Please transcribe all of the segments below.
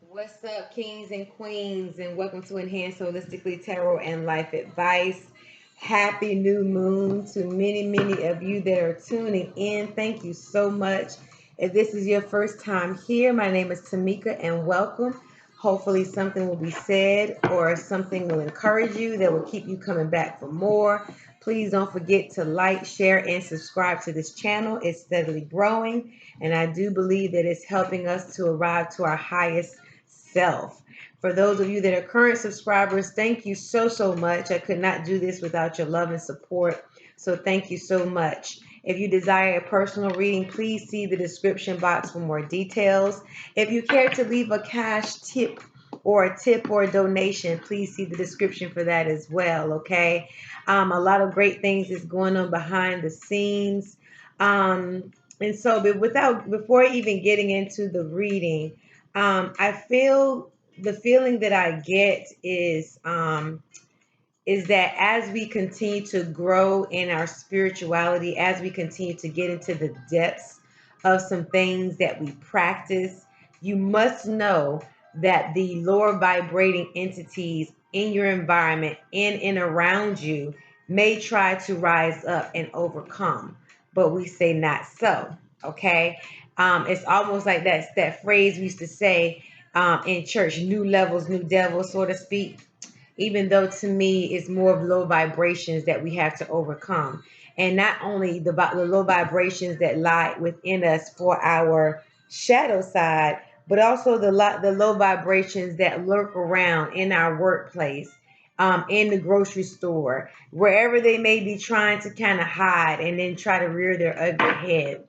What's up, kings and queens, and welcome to Enhanced Holistically Tarot and Life Advice. Happy new moon to many of you that are tuning in. Thank you so much. If this is your first time here, my name is Tamika, and welcome. Hopefully, something will be said or something will encourage you that will keep you coming back for more. Please don't forget to like, share, and subscribe to this channel. It's steadily growing, and I do believe that it's helping us to arrive to our highest self. For those of you that are current subscribers, thank you so much. I could not do this without your love and support. So thank you so much. If you desire a personal reading, please see the description box for more details. If you care to leave a cash tip or a donation, please see the description for that as well. Okay. A lot of great things is going on behind the scenes. And so, before even getting into the reading, I feel the feeling that I get is that as we continue to grow in our spirituality, as we continue to get into the depths of some things that we practice, you must know that the lower vibrating entities in your environment, in and around you, may try to rise up and overcome, but we say not so. Okay, it's almost like that phrase we used to say in church: "New levels, new devils," so to speak, even though to me it's more of low vibrations that we have to overcome. And not only the low vibrations that lie within us for our shadow side, but also the low vibrations that lurk around in our workplace, in the grocery store, wherever they may be trying to kind of hide and then try to rear their ugly head.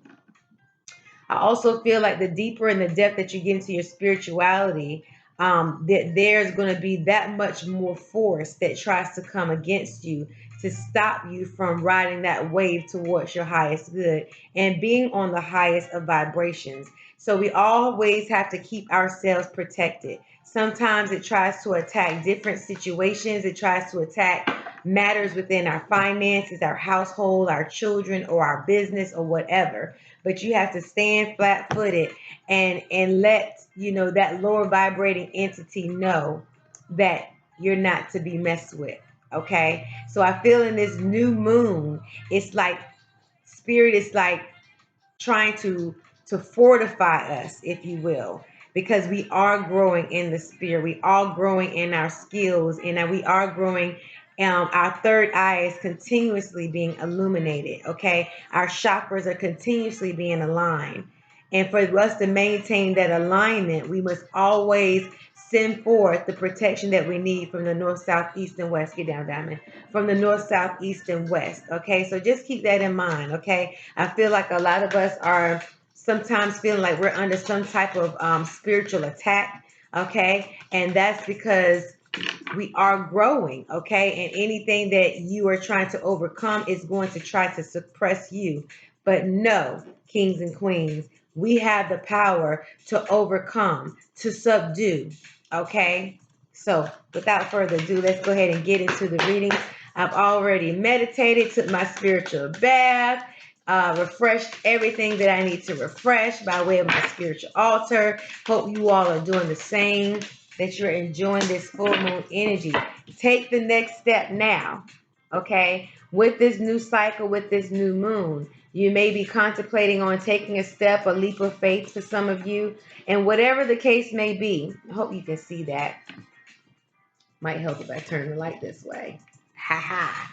I also feel like the deeper and the depth that you get into your spirituality, that there's going to be that much more force that tries to come against you to stop you from riding that wave towards your highest good and being on the highest of vibrations. So we always have to keep ourselves protected. Sometimes it tries to attack different situations. It tries to attack matters within our finances, our household, our children, or our business, or whatever. But you have to stand flat-footed and let that lower vibrating entity know that you're not to be messed with. Okay, so I feel in this new moon, it's like spirit is like trying to fortify us, if you will, because we are growing in the spirit, we are growing in our skills, and we are growing. Our third eye is continuously being illuminated. Okay, our chakras are continuously being aligned, and for us to maintain that alignment, we must always send forth the protection that we need from the north, south, east, and west. Get down, Diamond. From the north, south, east, and west. Okay, so just keep that in mind. Okay, I feel like a lot of us are sometimes feeling like we're under some type of spiritual attack. Okay, and that's because we are growing. Okay, and anything that you are trying to overcome is going to try to suppress you. But no, kings and queens, we have the power to overcome, to subdue. Okay, so without further ado, let's go ahead and get into the reading. I've already meditated, took my spiritual bath, refreshed everything that I need to refresh by way of my spiritual altar. Hope you all are doing the same, that you're enjoying this full moon energy. Take the next step now, okay? With this new cycle, with this new moon, you may be contemplating on taking a step, a leap of faith for some of you, and whatever the case may be. I hope you can see that. Might help if I turn the light this way. Ha ha.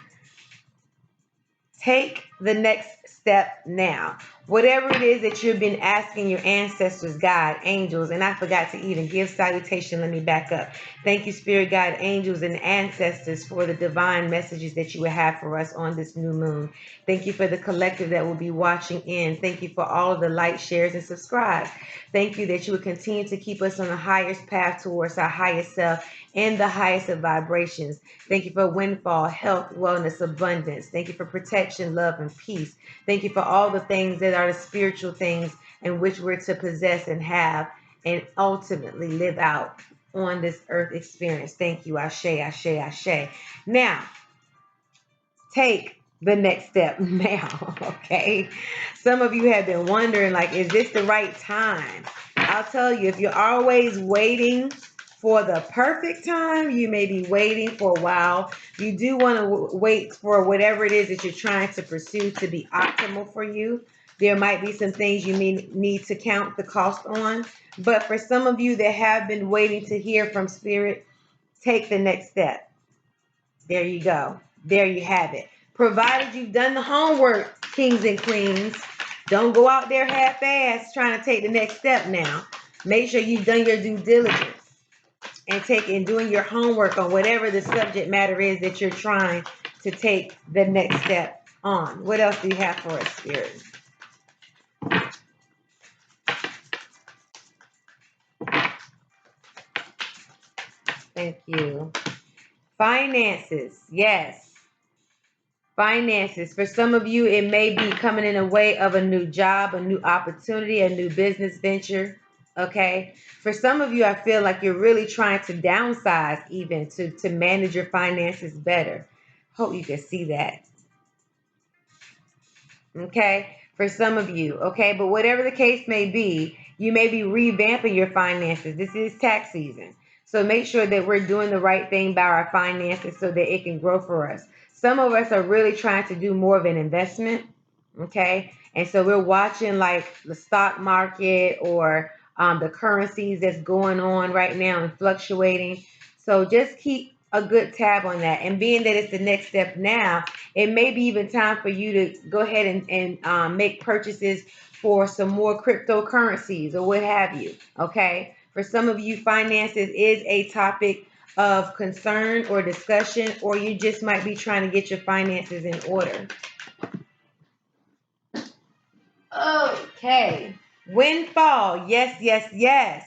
Take the next step now. Whatever it is that you've been asking your ancestors, God, angels, and I forgot to even give salutation. Let me back up. Thank you, Spirit, God, angels, and ancestors for the divine messages that you will have for us on this new moon. Thank you for the collective that will be watching in. Thank you for all of the likes, shares, and subscribes. Thank you that you will continue to keep us on the highest path towards our highest self and the highest of vibrations. Thank you for windfall, health, wellness, abundance. Thank you for protection, love, and peace. Thank you for all the things that are the spiritual things in which we're to possess and have and ultimately live out on this earth experience. Thank you. Ashe, ashe, ashe. Now, take the next step now, okay? Some of you have been wondering, like, is this the right time? I'll tell you, if you're always waiting for the perfect time, you may be waiting for a while. You do want to wait for whatever it is that you're trying to pursue to be optimal for you. There might be some things you may need to count the cost on. But for some of you that have been waiting to hear from Spirit, take the next step. There you go. There you have it. Provided you've done the homework, kings and queens. Don't go out there half-assed trying to take the next step now. Make sure you've done your due diligence and doing your homework on whatever the subject matter is that you're trying to take the next step on. What else do you have for us, Spirit? Thank you. Finances. Yes. Finances. For some of you, it may be coming in a way of a new job, a new opportunity, a new business venture. Okay. For some of you, I feel like you're really trying to downsize even to manage your finances better. Hope you can see that. Okay. For some of you. Okay. But whatever the case may be, you may be revamping your finances. This is tax season. So make sure that we're doing the right thing by our finances so that it can grow for us. Some of us are really trying to do more of an investment. Okay. And so we're watching like the stock market or the currencies that's going on right now and fluctuating. So just keep a good tab on that. And being that it's the next step now, it may be even time for you to go ahead and make purchases for some more cryptocurrencies or what have you. Okay. For some of you, finances is a topic of concern or discussion, or you just might be trying to get your finances in order. Okay. Windfall. Yes, yes, yes.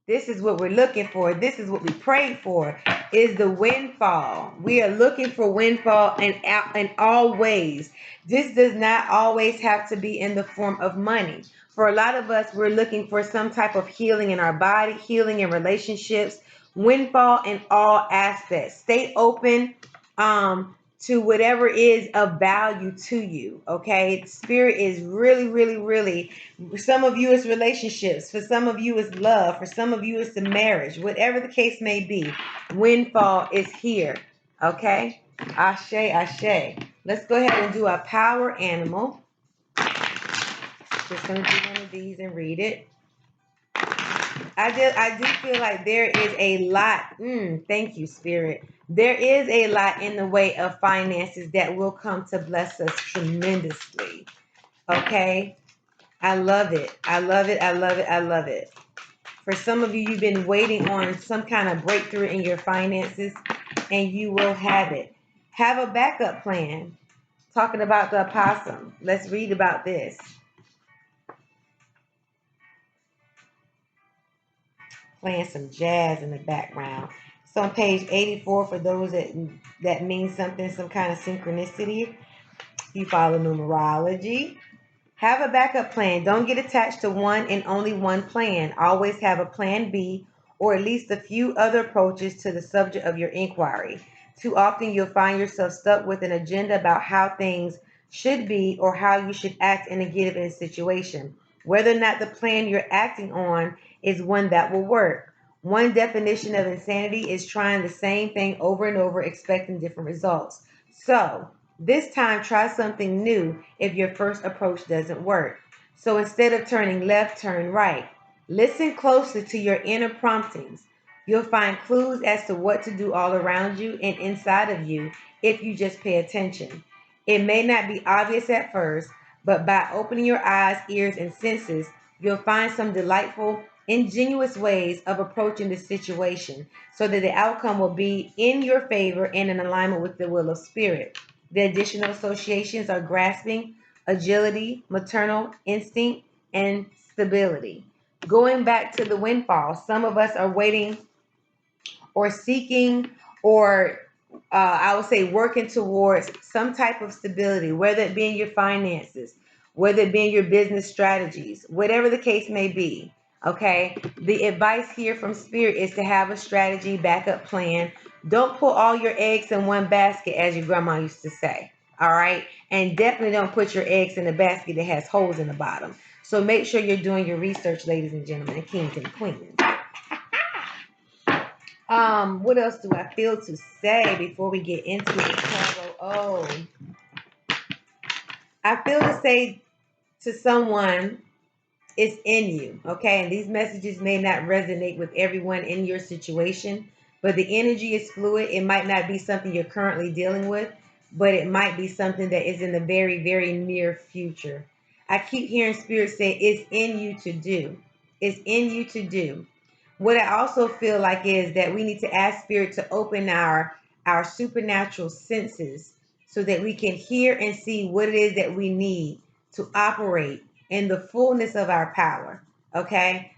This is what we're looking for. This is what we prayed for, is the windfall. We are looking for windfall in all ways. This does not always have to be in the form of money. For a lot of us, we're looking for some type of healing in our body, healing in relationships, windfall in all aspects. Stay open to whatever is of value to you. Okay. Spirit is really, really, really, for some of you it's relationships, for some of you it's love, for some of you it's the marriage, whatever the case may be. Windfall is here. Okay. Ashe, ashe. Let's go ahead and do our power animal. Just going to do one of these and read it. I do feel like there is a lot. Thank you, Spirit. There is a lot in the way of finances that will come to bless us tremendously. Okay. I love it. I love it. I love it. I love it. For some of you, you've been waiting on some kind of breakthrough in your finances, and you will have it. Have a backup plan. Talking about the opossum. Let's read about this. Playing some jazz in the background. So on page 84, for those that means something, some kind of synchronicity, you follow numerology. Have a backup plan. Don't get attached to one and only one plan. Always have a plan B or at least a few other approaches to the subject of your inquiry. Too often you'll find yourself stuck with an agenda about how things should be or how you should act in a given situation, whether or not the plan you're acting on is one that will work. One definition of insanity is trying the same thing over and over, expecting different results. So, this time, try something new if your first approach doesn't work. So instead of turning left, turn right. Listen closely to your inner promptings. You'll find clues as to what to do all around you and inside of you if you just pay attention. It may not be obvious at first, but by opening your eyes, ears, and senses, you'll find some delightful, ingenuous ways of approaching the situation so that the outcome will be in your favor and in alignment with the will of Spirit. The additional associations are grasping, agility, maternal instinct, and stability. Going back to the windfall, some of us are waiting or seeking or I would say working towards some type of stability, whether it be in your finances, whether it be in your business strategies, whatever the case may be. Okay. The advice here from Spirit is to have a strategy, backup plan. Don't put all your eggs in one basket, as your grandma used to say. All right. And definitely don't put your eggs in a basket that has holes in the bottom. So make sure you're doing your research, ladies and gentlemen, kings and queens. What else do I feel to say before we get into the tarot? Oh, I feel to say to someone, it's in you, okay? And these messages may not resonate with everyone in your situation, but the energy is fluid. It might not be something you're currently dealing with, but it might be something that is in the very, very near future. I keep hearing Spirit say, it's in you to do. It's in you to do. What I also feel like is that we need to ask Spirit to open our supernatural senses so that we can hear and see what it is that we need to operate in the fullness of our power. Okay.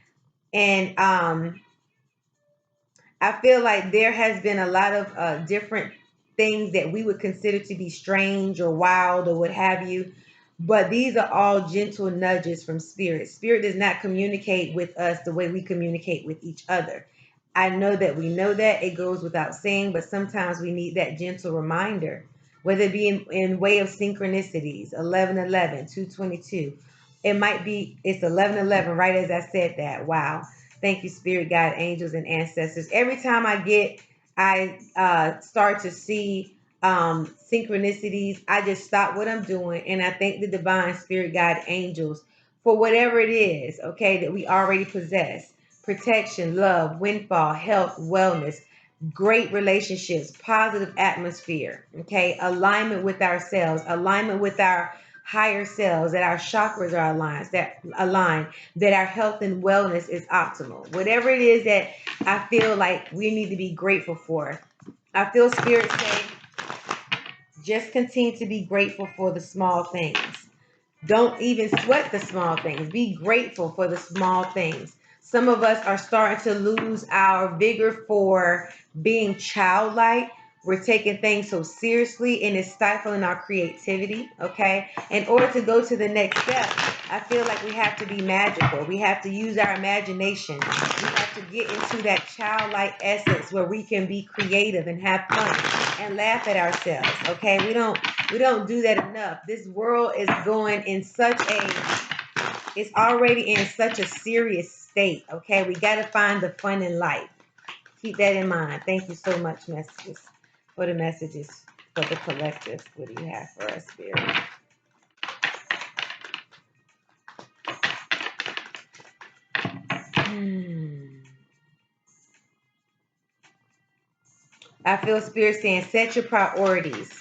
And I feel like there has been a lot of different things that we would consider to be strange or wild or what have you. But these are all gentle nudges from Spirit. Spirit does not communicate with us the way we communicate with each other. I know that we know that it goes without saying, but sometimes we need that gentle reminder, whether it be in way of synchronicities, 1111, 222. It might be, it's 1111, right as I said that. Wow. Thank you, Spirit, God, angels, and ancestors. Every time I start to see synchronicities, I just stop what I'm doing and I thank the divine Spirit, God, angels for whatever it is, okay, that we already possess. Protection, love, windfall, health, wellness, great relationships, positive atmosphere, okay, alignment with ourselves, alignment with our higher selves, that our chakras are aligned, that our health and wellness is optimal. Whatever it is that I feel like we need to be grateful for. I feel Spirit say, just continue to be grateful for the small things. Don't even sweat the small things. Be grateful for the small things. Some of us are starting to lose our vigor for being childlike. We're taking things so seriously and it's stifling our creativity, okay? In order to go to the next step, I feel like we have to be magical. We have to use our imagination. We have to get into that childlike essence where we can be creative and have fun and laugh at ourselves, okay? We don't do that enough. This world is going in it's already in such a serious state, okay? We got to find the fun in life. Keep that in mind. Thank you so much, messages, for the messages for the collective. What do you have for us, Spirit? I feel Spirit saying, set your priorities.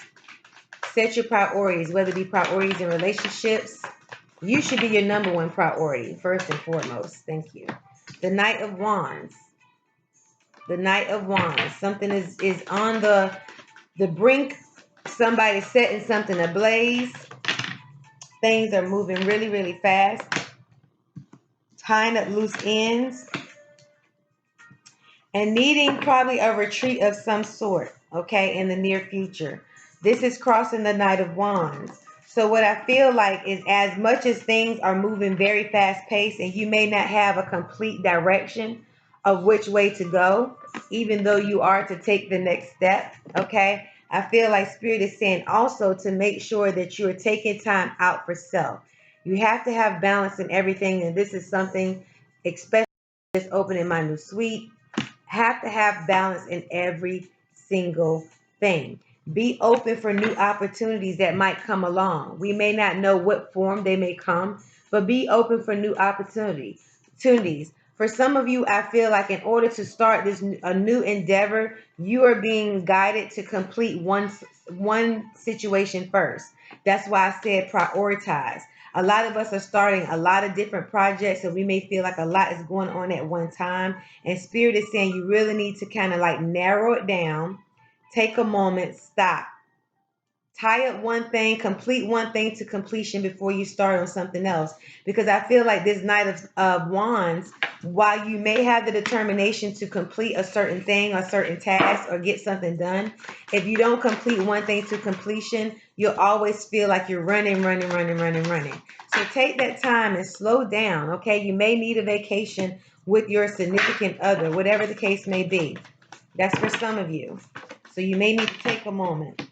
Set your priorities, whether it be priorities in relationships. You should be your number one priority, first and foremost. Thank you. The Knight of Wands. The Knight of Wands. Something is on the brink. Somebody's setting something ablaze. Things are moving really, really fast. Tying up loose ends. And needing probably a retreat of some sort, okay, in the near future. This is crossing the Knight of Wands. So what I feel like is, as much as things are moving very fast paced and you may not have a complete direction of which way to go, even though you are to take the next step, okay, I feel like Spirit is saying also to make sure that you are taking time out for self. You have to have balance in everything, and this is something, especially just opening my new suite, have to have balance in every single thing. Be open for new opportunities that might come along. We may not know what form they may come, but be open for new opportunities. For some of you, I feel like in order to start a new endeavor, you are being guided to complete one situation first. That's why I said prioritize. A lot of us are starting a lot of different projects, and we may feel like a lot is going on at one time. And Spirit is saying you really need to kind of like narrow it down, take a moment, stop. Tie up one thing, complete one thing to completion before you start on something else. Because I feel like this Knight of Wands, while you may have the determination to complete a certain thing, a certain task, or get something done, if you don't complete one thing to completion, you'll always feel like you're running. So take that time and slow down, okay? You may need a vacation with your significant other, whatever the case may be. That's for some of you. So you may need to take a moment.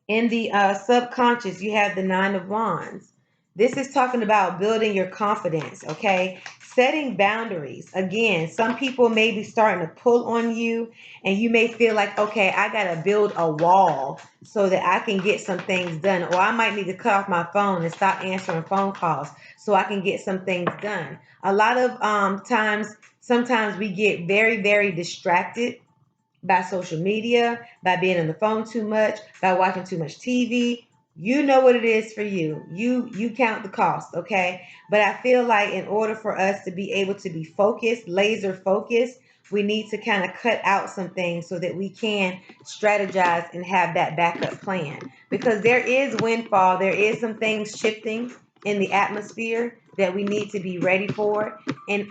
In the subconscious, you have the Nine of Wands. This is talking about building your confidence, okay? Setting boundaries. Again, some people may be starting to pull on you, and you may feel like, okay, I got to build a wall so that I can get some things done. Or I might need to cut off my phone and stop answering phone calls so I can get some things done. A lot of sometimes we get very, very distracted by social media, by being on the phone too much, by watching too much TV. You know what it is for you. You count the cost, okay? But I feel like in order for us to be able to be focused, laser focused, we need to kind of cut out some things so that we can strategize and have that backup plan. Because there is windfall, there is some things shifting in the atmosphere that we need to be ready for. And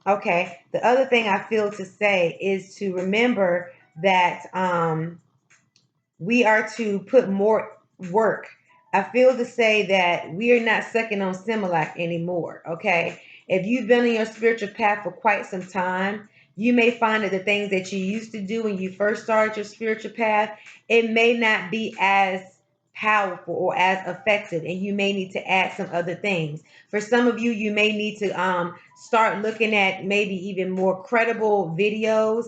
okay. The other thing I feel to say is to remember that we are to put more work. I feel to say that we are not second on Similac anymore. Okay. If you've been on your spiritual path for quite some time, you may find that the things that you used to do when you first started your spiritual path, it may not be as powerful or as effective, and you may need to add some other things. For some of you, you may need to start looking at maybe even more credible videos,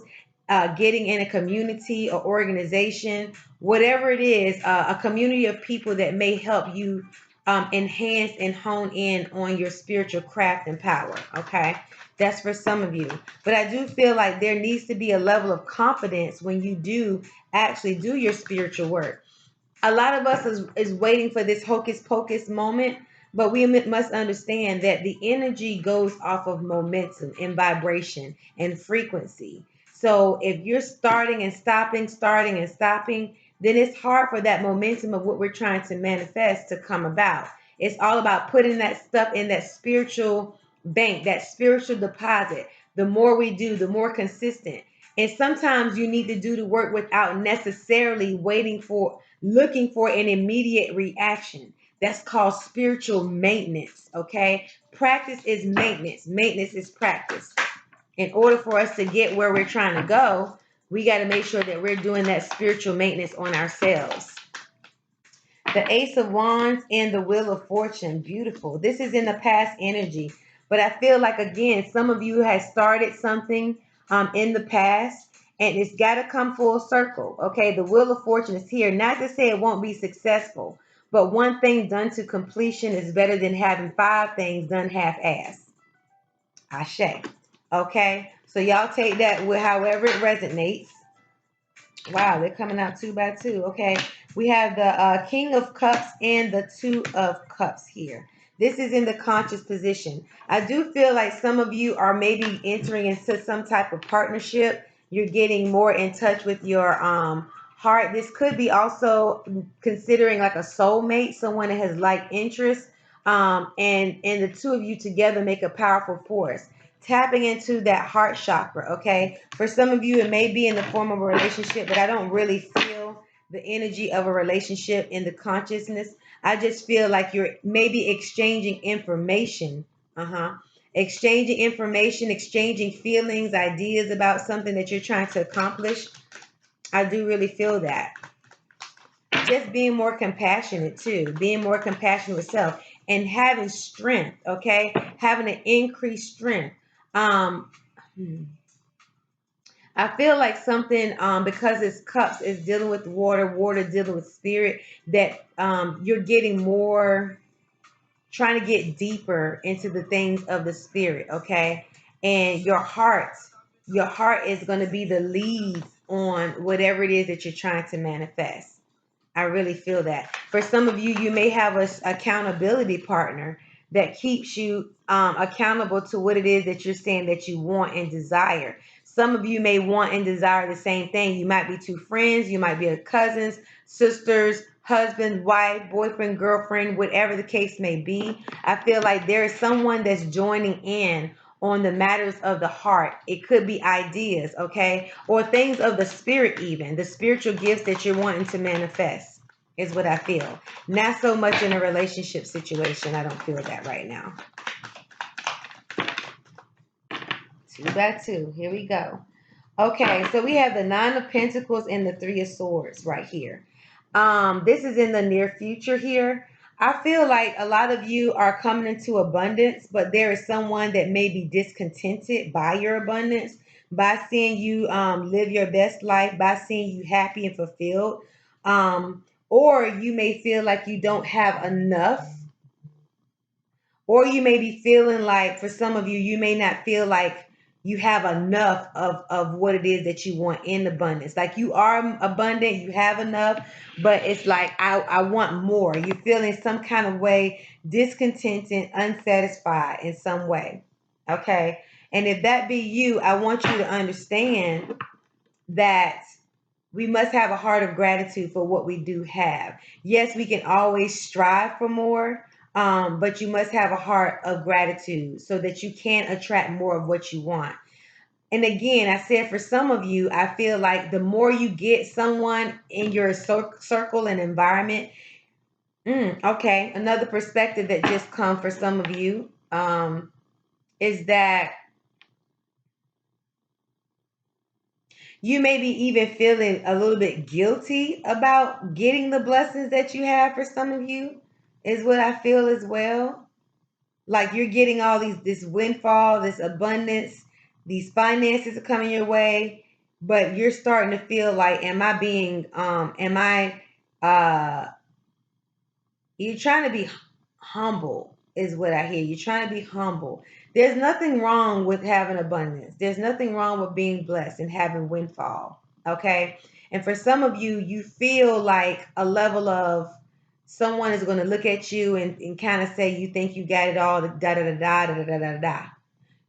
getting in a community or organization, whatever it is, a community of people that may help you enhance and hone in on your spiritual craft and power. Okay. That's for some of you. But I do feel like there needs to be a level of confidence when you do actually do your spiritual work. A lot of us is waiting for this hocus pocus moment, but we must understand that the energy goes off of momentum and vibration and frequency. So if you're starting and stopping, then it's hard for that momentum of what we're trying to manifest to come about. It's all about putting that stuff in that spiritual bank, that spiritual deposit. The more we do, the more consistent. And sometimes you need to do the work without necessarily looking for an immediate reaction. That's called spiritual maintenance. Okay. Practice is maintenance. Maintenance is practice. In order for us to get where we're trying to go, we got to make sure that we're doing that spiritual maintenance on ourselves. The Ace of Wands and the Wheel of Fortune. Beautiful. This is in the past energy. But I feel like, again, some of you have started something in the past, and it's got to come full circle. Okay. The Wheel of Fortune is here. Not to say it won't be successful, but one thing done to completion is better than having five things done half-assed. Ashe. Okay. So y'all take that with however it resonates. Wow, they're coming out two by two. Okay. We have the King of Cups and the Two of Cups here. This is in the conscious position. I do feel like some of you are maybe entering into some type of partnership. You're getting more in touch with your heart. This could be also considering like a soulmate, someone that has like interest. And the two of you together make a powerful force, tapping into that heart chakra. Okay. For some of you, it may be in the form of a relationship, but I don't really feel the energy of a relationship in the consciousness. I just feel like you're maybe exchanging information. Exchanging information, exchanging feelings, ideas about something that you're trying to accomplish. I do really feel that. Just being more compassionate too, being more compassionate with self and having strength, okay? Having an increased strength. Um, I feel like something because it's cups is dealing with water, water dealing with spirit, that you're getting more, trying to get deeper into the things of the spirit, okay? And your heart is going to be the lead on whatever it is that you're trying to manifest. I really feel that. For some of you, you may have a accountability partner that keeps you accountable to what it is that you're saying that you want and desire. Some of you may want and desire the same thing. You might be two friends, you might be a cousins, sisters, husband, wife, boyfriend, girlfriend, whatever the case may be. I feel like there is someone that's joining in on the matters of the heart. It could be ideas, okay? Or things of the spirit, even the spiritual gifts that you're wanting to manifest is what I feel. Not so much in a relationship situation. I don't feel that right now. Two by two. Here we go. Okay, so we have the Nine of Pentacles and the Three of Swords right here. This is in the near future here. I feel like a lot of you are coming into abundance, but there is someone that may be discontented by your abundance, by seeing you live your best life, by seeing you happy and fulfilled. Or you may feel like you don't have enough, or you may be feeling like, for some of you, you may not feel like you have enough of what it is that you want in abundance. Like you are abundant, you have enough, but it's like, I want more. You're feeling some kind of way, discontented, unsatisfied in some way. Okay. And if that be you, I want you to understand that we must have a heart of gratitude for what we do have. Yes, we can always strive for more, but you must have a heart of gratitude so that you can attract more of what you want. And again, I said for some of you, I feel like the more you get someone in your circle and environment, okay, another perspective that just come for some of you is that you may be even feeling a little bit guilty about getting the blessings that you have. For some of you is what I feel as well. Like you're getting all this windfall, this abundance, these finances are coming your way, but you're starting to feel like, am I you're trying to be humble, is what I hear. You're trying to be humble. There's nothing wrong with having abundance. There's nothing wrong with being blessed and having windfall. Okay. And for some of you, you feel like a level of someone is going to look at you and kind of say, you think you got it all, da da da da da da da da da.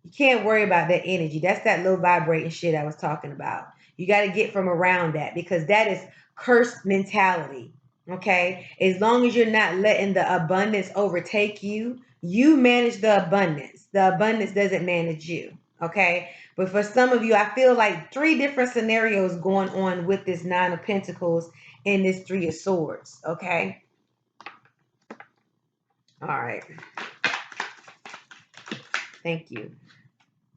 You can't worry about that energy. That's that low vibrating shit I was talking about. You got to get from around that, because that is cursed mentality. Okay. As long as you're not letting the abundance overtake you, you manage the abundance. The abundance doesn't manage you. Okay. But for some of you, I feel like three different scenarios going on with this Nine of Pentacles and this Three of Swords. Okay. All right. Thank you.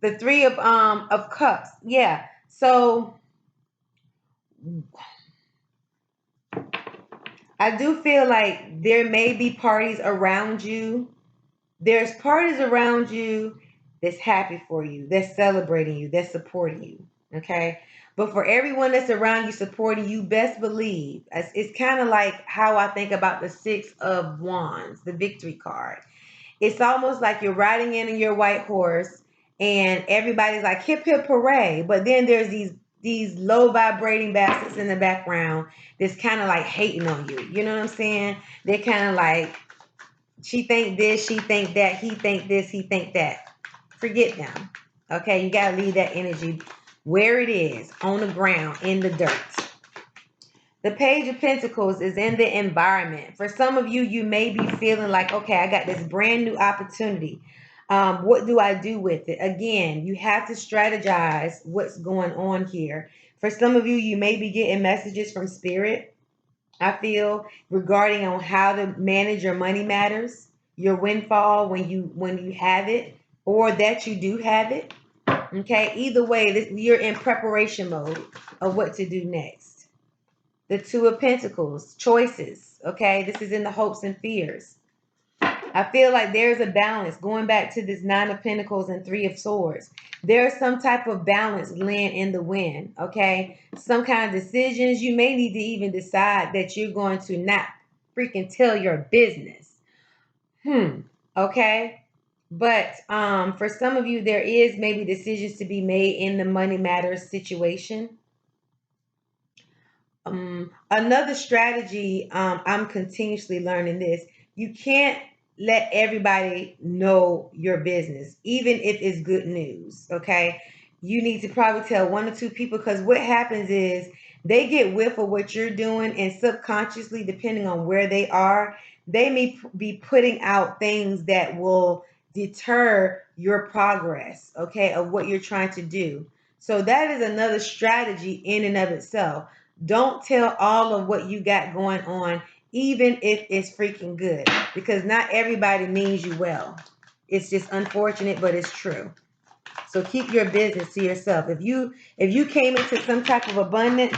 The Three of Cups. Yeah. So I do feel like there may be parties around you. There's parties around you that's happy for you, that's celebrating you, that's supporting you. Okay. But for everyone that's around you supporting you, best believe it's kind of like how I think about the Six of Wands, the victory card. It's almost like you're riding in on your white horse and everybody's like hip hip hooray, but then there's these low vibrating bastards in the background that's kind of like hating on you. You know what I'm saying? They're kind of like, she think this, she think that, he think this, he think that. Forget them. Okay, you gotta leave that energy where it is, on the ground, in the dirt. The Page of Pentacles is in the environment. For some of you, you may be feeling like, okay, I got this brand new opportunity. What do I do with it? Again, you have to strategize what's going on here. For some of you, you may be getting messages from Spirit, I feel, regarding on how to manage your money matters, your windfall when you have it, or that you do have it. Okay, either way, you're in preparation mode of what to do next. The Two of Pentacles, choices. Okay, this is in the hopes and fears. I feel like there's a balance going back to this Nine of Pentacles and Three of Swords. There's some type of balance land in the wind. Okay, some kind of decisions. You may need to even decide that you're going to not freaking tell your business. Okay. But for some of you, there is maybe decisions to be made in the money matters situation. Another strategy, I'm continuously learning this. You can't let everybody know your business, even if it's good news. Okay. You need to probably tell one or two people, because what happens is they get whiff of what you're doing, and subconsciously, depending on where they are, they may be putting out things that will deter your progress, okay, of what you're trying to do. So that is another strategy in and of itself. Don't tell all of what you got going on, even if it's freaking good, because not everybody means you well. It's just unfortunate, but it's true. So keep your business to yourself. If you came into some type of abundance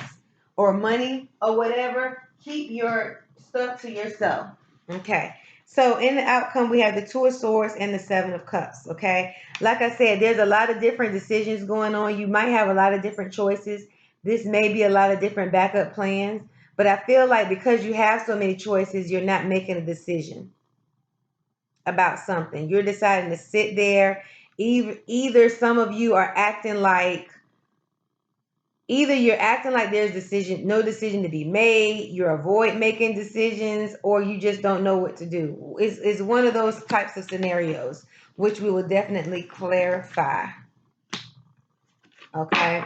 or money or whatever, keep your stuff to yourself. Okay. So in the outcome, we have the Two of Swords and the Seven of Cups. Okay. Like I said, there's a lot of different decisions going on. You might have a lot of different choices. This may be a lot of different backup plans. But I feel like because you have so many choices, you're not making a decision about something. You're deciding to sit there. Either some of you are acting like either you're acting like there's no decision to be made, you avoid making decisions, or you just don't know what to do. It's one of those types of scenarios, which we will definitely clarify. Okay.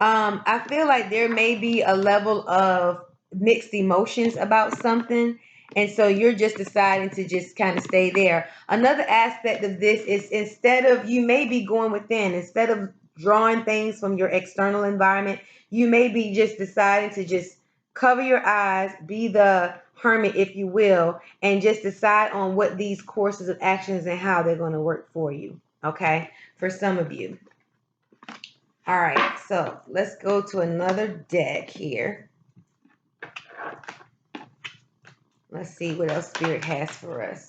I feel like there may be a level of mixed emotions about something. And so you're just deciding to just kind of stay there. Another aspect of this is instead of you may be going within, instead of drawing things from your external environment, you may be just deciding to just cover your eyes, be the hermit, if you will, and just decide on what these courses of actions and how they're going to work for you. Okay. For some of you. All right, so let's go to another deck here. Let's see what else Spirit has for us.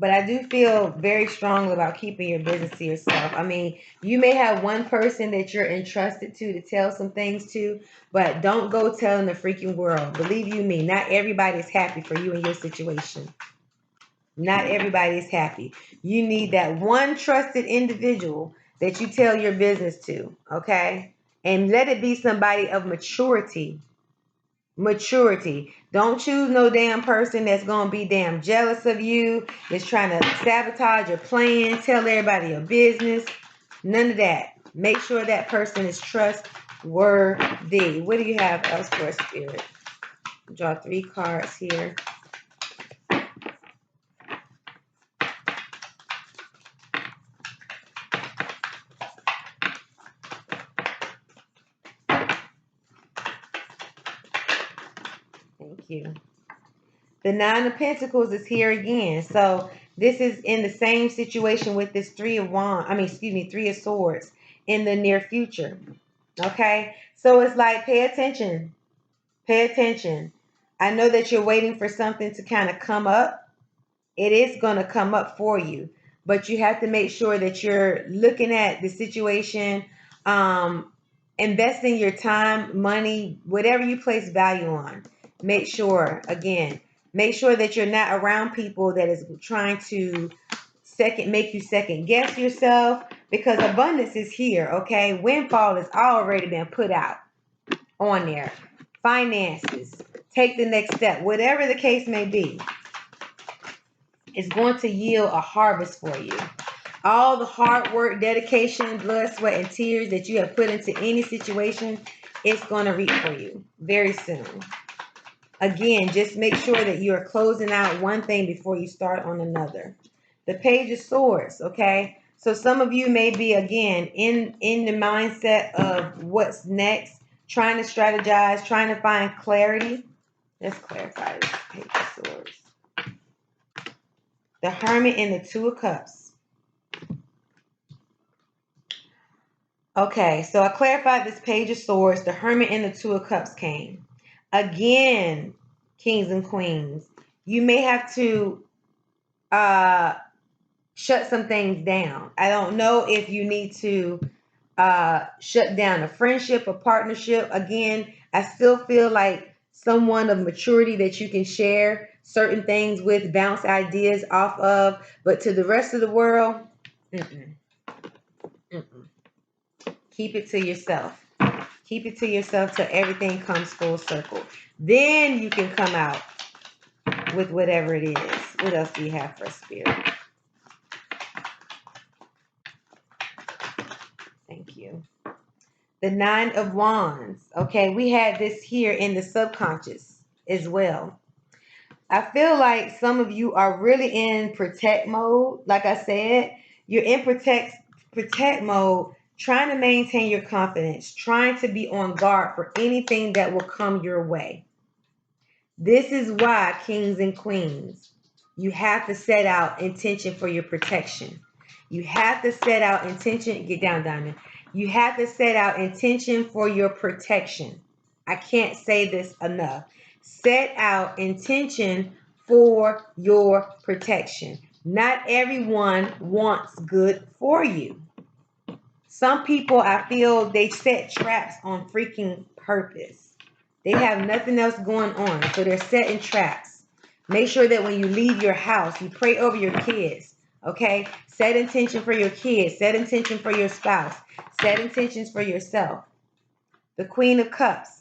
But I do feel very strongly about keeping your business to yourself. I mean, you may have one person that you're entrusted to tell some things to, but don't go telling the freaking world. Believe you me, not everybody is happy for you and your situation. Not everybody is happy. You need that one trusted individual that you tell your business to, okay? And let it be somebody of maturity. Maturity. Don't choose no damn person that's going to be damn jealous of you, that's trying to sabotage your plan, tell everybody your business. None of that. Make sure that person is trustworthy. What do you have else for Spirit? Draw 3 cards here. Thank you. The Nine of Pentacles is here again. So this is in the same situation with this Three of Swords in the near future. Okay. So it's like, pay attention. Pay attention. I know that you're waiting for something to kind of come up. It is going to come up for you, but you have to make sure that you're looking at the situation, investing your time, money, whatever you place value on. Make sure that you're not around people that is trying to make you second guess yourself, because abundance is here. Okay. Windfall has already been put out on there. Finances, take the next step, whatever the case may be, is going to yield a harvest for you. All the hard work, dedication, blood, sweat, and tears that you have put into any situation, it's going to reap for you very soon. Again, just make sure that you are closing out one thing before you start on another. The Page of Swords, okay? So some of you may be, again, in the mindset of what's next, trying to strategize, trying to find clarity. Let's clarify this Page of Swords. The Hermit and the Two of Cups. Okay, so I clarified this Page of Swords. The Hermit and the Two of Cups came. Again, kings and queens, you may have to shut some things down. I don't know if you need to shut down a friendship, a partnership. Again, I still feel like someone of maturity that you can share certain things with, bounce ideas off of, but to the rest of the world, keep it to yourself. Keep it to yourself till everything comes full circle. Then you can come out with whatever it is. What else do you have for Spirit? Thank you. The Nine of Wands. Okay, we had this here in the subconscious as well. I feel like some of you are really in protect mode. Like I said, you're in protect mode, trying to maintain your confidence, trying to be on guard for anything that will come your way. This is why, kings and queens, you have to set out intention for your protection. You have to set out intention. Get down, Diamond. You have to set out intention for your protection. I can't say this enough. Set out intention for your protection. Not everyone wants good for you. Some people, I feel, they set traps on freaking purpose. They have nothing else going on, so they're setting traps. Make sure that when you leave your house, you pray over your kids, okay? Set intention for your kids. Set intention for your spouse. Set intentions for yourself. The Queen of Cups.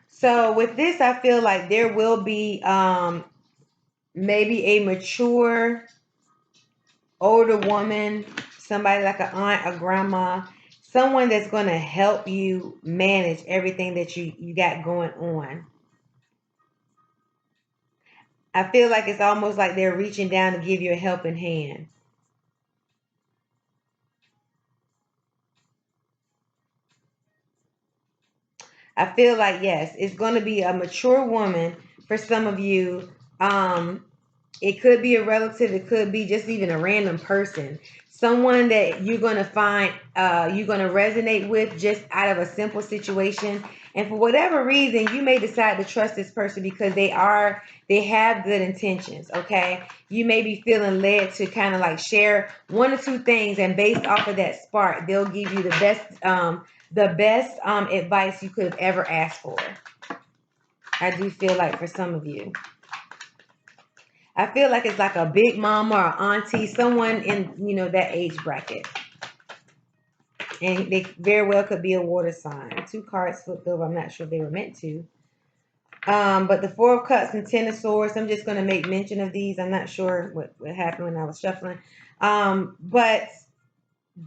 So with this, I feel like there will be maybe a mature older woman, somebody like an aunt, a grandma, someone that's going to help you manage everything that you got going on. I feel like it's almost like they're reaching down to give you a helping hand. I feel like, yes, it's going to be a mature woman for some of you. It could be a relative. It could be just even a random person. Someone that you're going to find, you're going to resonate with just out of a simple situation. And for whatever reason, you may decide to trust this person because they have good intentions. Okay. You may be feeling led to kind of like share one or two things, and based off of that spark, they'll give you the best advice you could have ever asked for. I do feel like for some of you. I feel like it's like a big mama or auntie, someone in, that age bracket. And they very well could be a water sign. Two cards flipped over. I'm not sure if they were meant to. But the Four of Cups and Ten of Swords, I'm just going to make mention of these. I'm not sure what happened when I was shuffling. But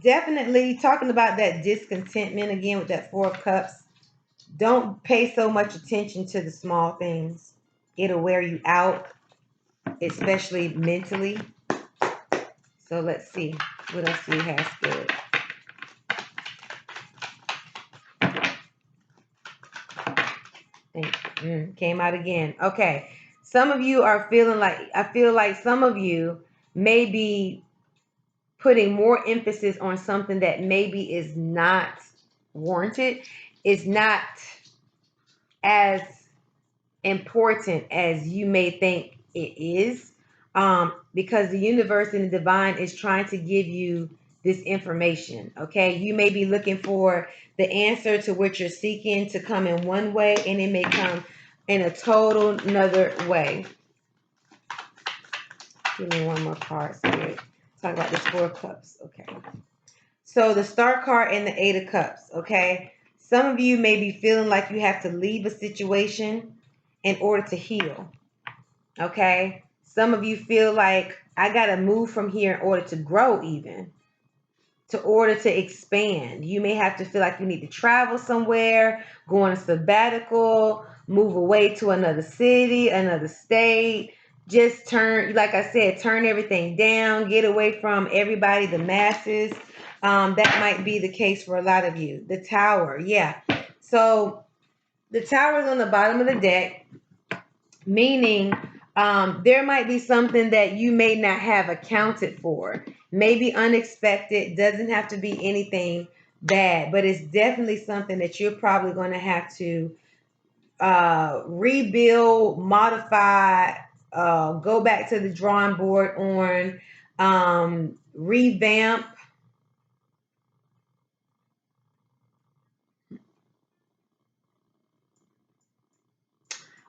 definitely talking about that discontentment again with that Four of Cups. Don't pay so much attention to the small things. It'll wear you out, especially mentally. So let's see. What else do we have, Spirit? Came out again. Okay. Some of you are feeling like, I feel like some of you may be putting more emphasis on something that maybe is not warranted. It's not as important as you may think it is, because the universe and the divine is trying to give you this information. Okay, you may be looking for the answer to what you're seeking to come in one way, and it may come in a total another way. Give me one more card, Spirit. Talk about this Four of Cups. Okay, so the Star card and the Eight of Cups. Okay, some of you may be feeling like you have to leave a situation in order to heal. Okay, some of you feel like I got to move from here in order to grow, even to order to expand. You may have to feel like you need to travel somewhere, go on a sabbatical, move away to another city, another state. Just turn, like I said, turn everything down, get away from everybody, the masses. That might be the case for a lot of you. The Tower, yeah. So the Tower is on the bottom of the deck, meaning there might be something that you may not have accounted for. Maybe unexpected, doesn't have to be anything bad, but it's definitely something that you're probably going to have to rebuild, modify, go back to the drawing board on, revamp.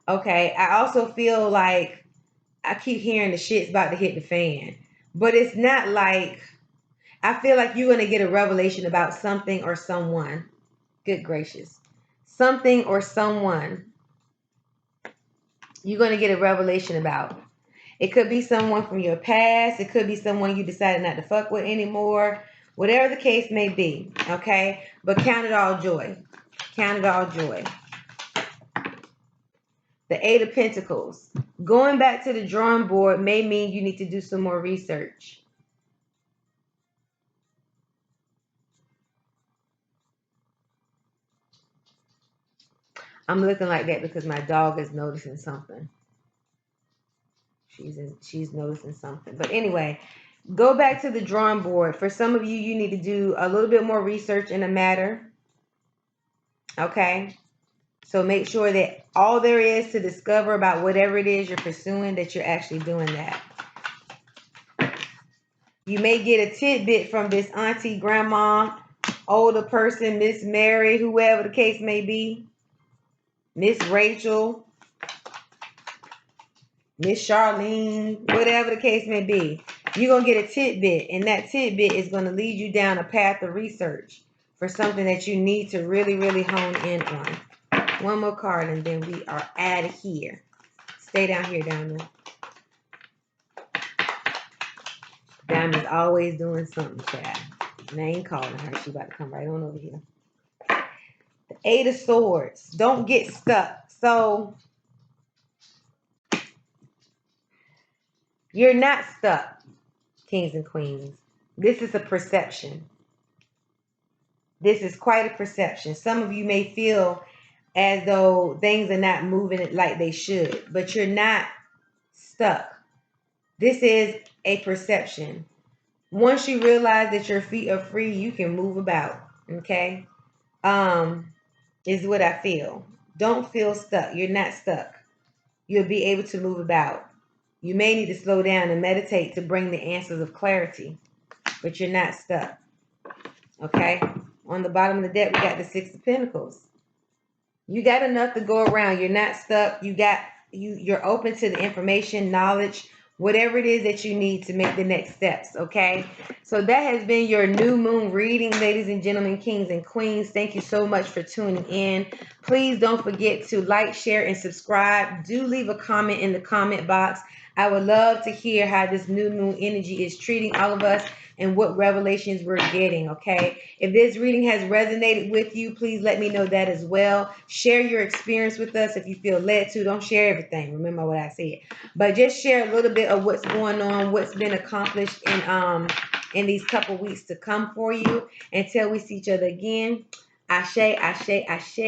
Okay, I also feel like I keep hearing the shit's about to hit the fan, but it's not like, I feel like you're going to get a revelation about something or someone. Good gracious. Something or someone you're going to get a revelation about. It could be someone from your past. It could be someone you decided not to fuck with anymore. Whatever the case may be, okay? But count it all joy. Count it all joy. The Eight of Pentacles. Going back to the drawing board may mean you need to do some more research. I'm looking like that because my dog is noticing something. She's noticing something. But anyway, go back to the drawing board. For some of you, you need to do a little bit more research in the matter. Okay? So make sure that all there is to discover about whatever it is you're pursuing, that you're actually doing that. You may get a tidbit from this auntie, grandma, older person, Miss Mary, whoever the case may be, Miss Rachel, Miss Charlene, whatever the case may be. You're going to get a tidbit, and that tidbit is going to lead you down a path of research for something that you need to really, really hone in on. One more card, and then we are out of here. Stay down here, Diamond. Diamond's always doing something, child. And I ain't calling her. She about to come right on over here. The Eight of Swords. Don't get stuck. So, you're not stuck, kings and queens. This is a perception. This is quite a perception. Some of you may feel as though things are not moving like they should, but you're not stuck. This is a perception. Once you realize that your feet are free, you can move about. Okay? Is what I feel. Don't feel stuck. You're not stuck. You'll be able to move about. You may need to slow down and meditate to bring the answers of clarity, but you're not stuck. Okay? On the bottom of the deck, we got the Six of Pentacles. You got enough to go around. You're not stuck. You're open to the information, knowledge, whatever it is that you need to make the next steps, okay? So that has been your new moon reading, ladies and gentlemen, kings and queens. Thank you so much for tuning in. Please don't forget to like, share, and subscribe. Do leave a comment in the comment box. I would love to hear how this new moon energy is treating all of us and what revelations we're getting, okay? If this reading has resonated with you, please let me know that as well. Share your experience with us if you feel led to. Don't share everything. Remember what I said. But just share a little bit of what's going on, what's been accomplished in these couple weeks to come for you. Until we see each other again, ashe, ashe, ashe.